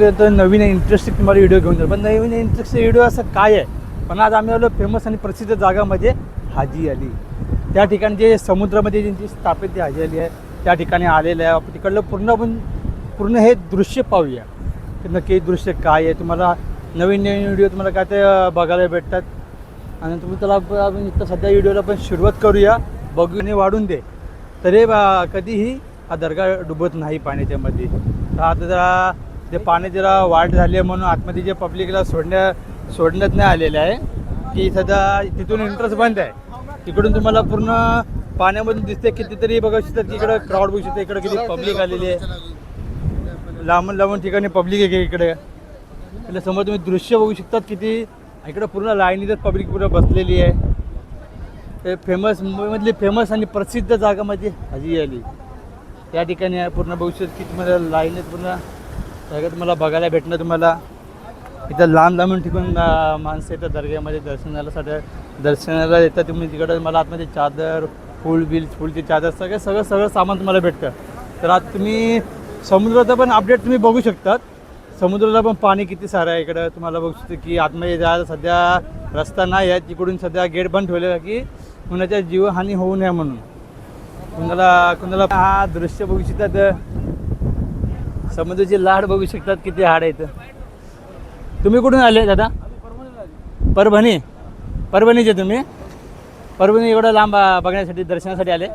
तर नवीन इंटरेस्टिंग तुम्हाला व्हिडिओ घेऊन जाईल. पण नवीन इंटरेस्टिंग व्हिडिओ असं काय आहे, पण आज आम्ही आलो फेमस आणि प्रसिद्ध जागा म्हणजे हाजी अली. त्या ठिकाणी जे समुद्रामध्ये ज्यांची स्थापित जी हाजी अली आहे त्या ठिकाणी आलेलं आहे. आपण तिकडलं पूर्ण हे दृश्य पाहूया की नक्की दृश्य काय आहे. तुम्हाला नवीन व्हिडिओ तुम्हाला काय ते बघायला भेटतात. आणि तुम्ही त्याला आपण इथं सध्या व्हिडिओला पण सुरुवात करूया. बघून वाढून दे तरी कधीही हा दर्गा डुबत नाही पाण्याच्यामध्ये. तर आता जरा ते पाणी जरा वाढ झाली आहे म्हणून आतमध्ये जे पब्लिकला सोडण्यात नाही आलेलं आहे की सध्या तिथून एंट्रन्स बंद आहे. तिकडून तुम्हाला पूर्ण पाण्यामधून दिसते कितीतरी बघू शकतात की इकडं क्राऊड बघू शकते. इकडे किती पब्लिक आलेली आहे. लांबून ठिकाणी पब्लिक आहे इकडे. त्याला समोर तुम्ही दृश्य बघू शकतात किती इकडं पूर्ण लाईनीतच पब्लिक पूर्ण बसलेली आहे. ते फेमस मुंबईमधली फेमस आणि प्रसिद्ध जागा म्हणजे हाजी अली. त्या ठिकाणी पूर्ण बघू शकता की तुम्हाला लाईनीत पूर्ण जागा तुम्हाला बघायला भेटणं. तुम्हाला इथं लांबून ठिकाण माणसं येतात दर्ग्यामध्ये दर्शनाला येतात. तुम्ही तिकडं मला आतमध्ये चादर फुलची चादर सगळं सामान तुम्हाला भेटतं. तर आता तुम्ही समुद्राचं पण अपडेट तुम्ही बघू शकतात. समुद्राला पण पाणी किती सारं आहे इकडं. तुम्हाला बघू शकतो की आतमध्ये जायला सध्या रस्ता नाही आहे. तिकडून सध्या गेट बंद ठेवलेला की कुणाच्या जीवहानी होऊ नये म्हणून. कुणाला हा दृश्य बघू शकतात. समुद्राची लाट बघू शकतात किती हाड आहेत. तुम्ही कुठून आले दादा? परभणीचे तुम्ही? परभणी एवढं लांब बघण्यासाठी दर्शनासाठी आले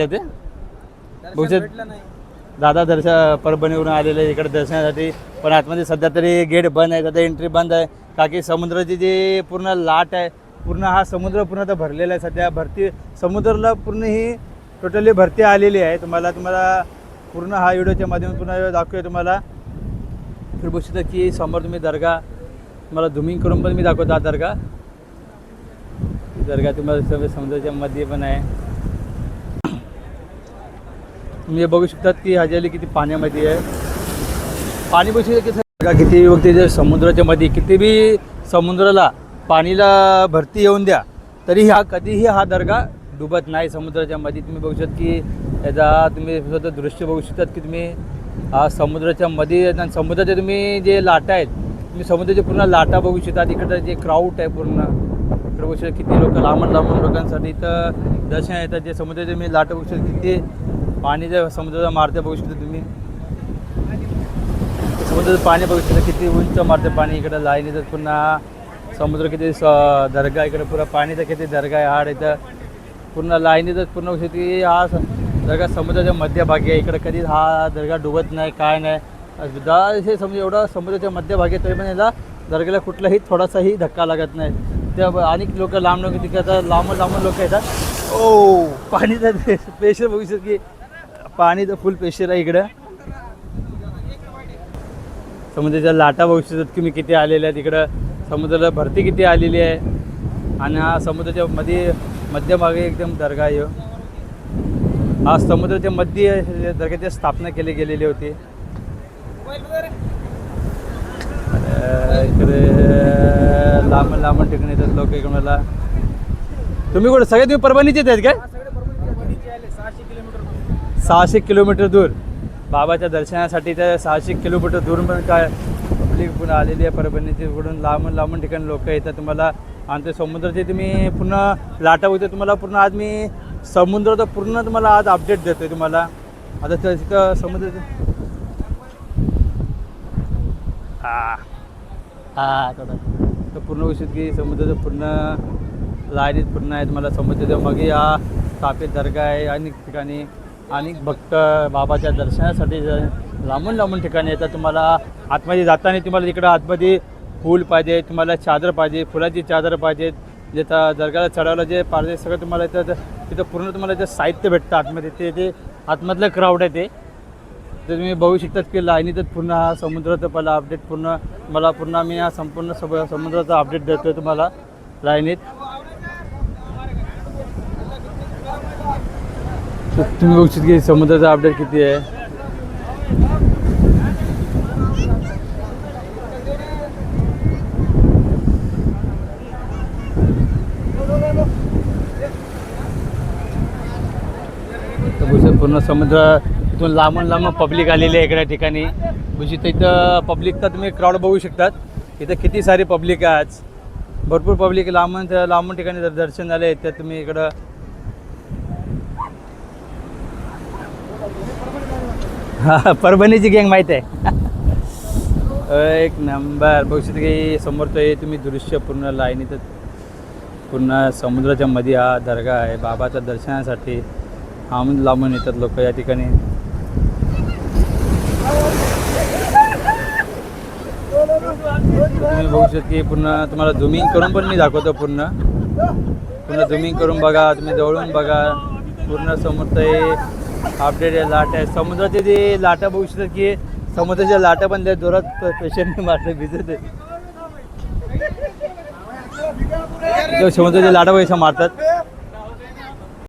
होते? बघू दादा परभणीवरून आलेले इकडे दर्शनासाठी. पण आतमध्ये सध्या तरी गेट बंद आहे. सध्या एंट्री बंद आहे का की समुद्राची जी पूर्ण लाट आहे पूर्ण हा समुद्र पूर्ण आता भरलेला आहे. सध्या समुद्राला पूर्ण ही टोटली भरती आलेली आहे. तुम्हाला पूर्ण हा व्हिडिओच्या माध्यमातून पुन्हा दाखवूया तुम्हाला. फिर बघू शकता की समोर तुम्ही दर्गा तुम्हाला झुमिंग करून पण मी दाखवतो. हा दर्गा तुम्हाला समुद्राच्या मध्ये पण आहे. तुम्ही बघू शकतात की हाजी अली किती पाण्यामध्ये आहे. पाणी बघू शकता की दर्गा किती बघते जर समुद्राच्या मध्ये किती बी समुद्राला पाणीला भरती येऊन द्या तरी कधीही हा दर्गा डुबत नाही समुद्राच्या मध्ये. तुम्ही बघू शकता की याचा तुम्ही स्वतः दृश्य बघू शकतात की तुम्ही हा समुद्राच्या मध्ये आणि समुद्राचे तुम्ही जे लाटा आहेत तुम्ही समुद्राचे पूर्ण लाटा बघू शकतात. इकडं जे क्राऊड आहे पूर्ण इकडे बघू शकता किती लोक लांबून लोकांसाठी इथं दर्शन येतात. जे समुद्राचे तुम्ही लाटा बघू शकता किती पाणी जे समुद्राला मारते बघू शकता तुम्ही. समुद्राचं पाणी बघू शकता किती उंच मारते पाणी. इकडं लाईन येतात पुन्हा समुद्र किती दर्गा इकडे पुरा पाणीचा किती दर्गा आहे हाड इथं पूर्ण लाईन येतात. पूर्ण बघू शकता की हा दर्गा समुद्राच्या मध्यभागी आहे. इकडे कधी हा दर्गा डुबत नाही काय नाही. हे एवढा समुद्राच्या मध्यभागी तरी पण याला दर्ग्याला कुठलाही थोडासाही धक्का लागत नाही. त्या अनेक लोक लांबून लोक येतात. पाणीचं प्रेशर बघू शकता की पाणीचं फुल प्रेशर आहे इकडं. समुद्राच्या लाटा बघू शकतात की मी किती आलेल्या आहेत. इकडं समुद्राला भरती किती आलेली आहे. आणि हा समुद्राच्या मध्यभागी एकदम दर्गा आहे. हा समुद्राच्या मध्ये दर्ग्याची स्थापना गेलेली होती. इकडे लांबून ठिकाणी येतात लोक इकडे. तुम्ही कुठे सगळे तुम्ही परभणीचेच आहेत काय? 600 किलोमीटर दूर बाबाच्या दर्शनासाठी. त्या 600 किलोमीटर दूर पण काय पब्लिक पुन्हा आलेली आहे परभणीची. पुढून लांबून ठिकाणी लोक येतात तुम्हाला. आणि ते समुद्राचे तुम्ही पूर्ण लाटा होते तुम्हाला पूर्ण आज मी समुद्राचं पूर्ण तुम्हाला आज अपडेट देतोय तुम्हाला. आता तिथं समुद्राचं तर पूर्ण गोष्टीत की समुद्राचं पूर्ण लाईनीत पूर्ण आहे तुम्हाला. समुद्राच्या मागे हा स्थापित दर्गा आहे. अनेक ठिकाणी अनेक भक्त बाबाच्या दर्शनासाठी लांबून ठिकाणी येतात. तुम्हाला आतमध्ये जाताना तुम्हाला तिकडं आतमध्ये फूल पाहिजे, तुम्हाला चादर पाहिजे, फुलाची चादर पाहिजे. जे दर्गाला चढायला जे पाहिजे सगळं तुम्हाला इथं तिथं पूर्ण तुम्हाला इथं साहित्य भेटतं आतमध्ये. ते आतमधलं क्राऊड आहे ते तुम्ही बघू शकतात की लाईनीतच पूर्ण हा समुद्राचं पहिला अपडेट पूर्ण मी हा संपूर्ण समुद्राचा अपडेट देतोय तुम्हाला लाईनीत. तुम्ही बघू शकता की समुद्राचा अपडेट किती आहे. पूर्ण समुद्र इथून लांबून पब्लिक आलेली आहे इकडे ठिकाणी. म्हणजे इथं पब्लिकचा तुम्ही क्राऊड बघू शकतात. इथं किती सारी पब्लिक आहे आज. भरपूर पब्लिक लांबून ठिकाणी दर्शन झाले. तर तुम्ही इकडं हा परभणीची गँग माहीत आहे. एक नंबर बघू शकता की समोरचं हे तुम्ही दृश्य पूर्ण लाईनीत पूर्ण समुद्राच्या मध्ये हा दर्गा आहे. बाबाच्या दर्शनासाठी लांबून येतात लोक या ठिकाणी. तुम्ही बघू शकता की पूर्ण तुम्हाला झुमिंग करून पण मी दाखवतो. पूर्ण झुमिंग करून बघा, तुम्ही जवळून बघा. पूर्ण समोरचं हे अपडेट आहे, लाट आहे. समुद्राचे जे लाटा बघू शकतात की समुद्राच्या लाटा पण जोरात पेशंटने मारते भिजत आहे. समुद्राच्या लाटा पैसा मारतात.